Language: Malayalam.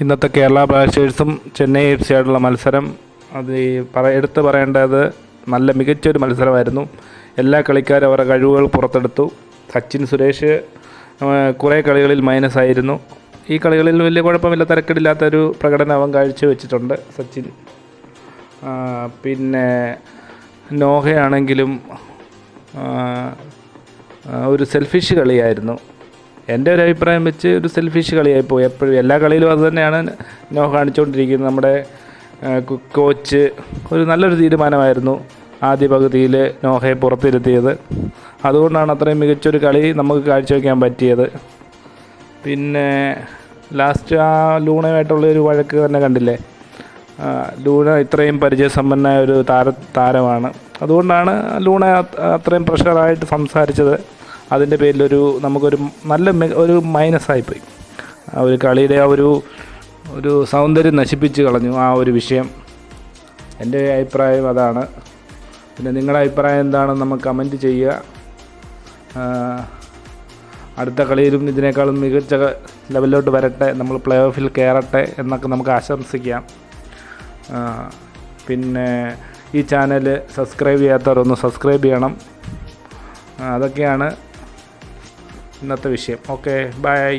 ഇന്നത്തെ കേരള ബ്ലാസ്റ്റേഴ്സും ചെന്നൈ എഫ് സി ആയിട്ടുള്ള മത്സരം അത് എടുത്തു പറയേണ്ടത് നല്ല മികച്ചൊരു മത്സരമായിരുന്നു. എല്ലാ കളിക്കാരും അവരുടെ കഴിവുകൾ പുറത്തെടുത്തു. സച്ചിൻ സുരേഷ് കുറേ കളികളിൽ മൈനസായിരുന്നു. ഈ കളികളിൽ വലിയ കുഴപ്പമില്ല, തിരക്കിടില്ലാത്തൊരു പ്രകടനം അവൻ കാഴ്ചവെച്ചിട്ടുണ്ട് സച്ചിൻ. പിന്നെ നോഹയാണെങ്കിലും ഒരു സെൽഫിഷ് കളിയായിരുന്നു. എൻ്റെ ഒരു അഭിപ്രായം വെച്ച് ഒരു സെൽഫിഷ് കളിയായിപ്പോയി. എപ്പോഴും എല്ലാ കളിയിലും അത് തന്നെയാണ് നോഹ കാണിച്ചുകൊണ്ടിരിക്കുന്നത്. നമ്മുടെ കോച്ച് ഒരു നല്ലൊരു തീരുമാനമായിരുന്നു ആദ്യ പകുതിയിൽ നോഹയെ പുറത്തിരുത്തിയത്. അതുകൊണ്ടാണ് അത്രയും മികച്ചൊരു കളി നമുക്ക് കാഴ്ചവെക്കാൻ പറ്റിയത്. പിന്നെ ലാസ്റ്റ് ആ ലൂണയുമായിട്ടുള്ളൊരു വഴക്ക് തന്നെ കണ്ടില്ലേ. ലൂണ ഇത്രയും പരിചയസമ്പന്നമായ ഒരു താരമാണ്. അതുകൊണ്ടാണ് ലൂണ അത്രയും പ്രഷറായിട്ട് സംസാരിച്ചത്. അതിൻ്റെ പേരിലൊരു നമുക്കൊരു ഒരു മൈനസായിപ്പോയി. ആ ഒരു കളിയുടെ ആ ഒരു സൗന്ദര്യം നശിപ്പിച്ച് കളഞ്ഞു ആ ഒരു വിഷയം. എൻ്റെ അഭിപ്രായം അതാണ്. പിന്നെ നിങ്ങളുടെ അഭിപ്രായം എന്താണെന്ന് നമുക്ക് കമൻറ്റ് ചെയ്യുക. അടുത്ത കളിയിലും ഇതിനേക്കാളും മികച്ച ലെവലിലോട്ട് വരട്ടെ, നമ്മൾ പ്ലേ ഓഫിൽ കയറട്ടെ എന്നൊക്കെ നമുക്ക് ആശംസിക്കാം. പിന്നെ ഈ ചാനൽ സബ്സ്ക്രൈബ് ചെയ്യാത്തവരൊന്ന് സബ്സ്ക്രൈബ് ചെയ്യണം. അതൊക്കെയാണ് ഇന്നത്തെ വിഷയം. Okay, by.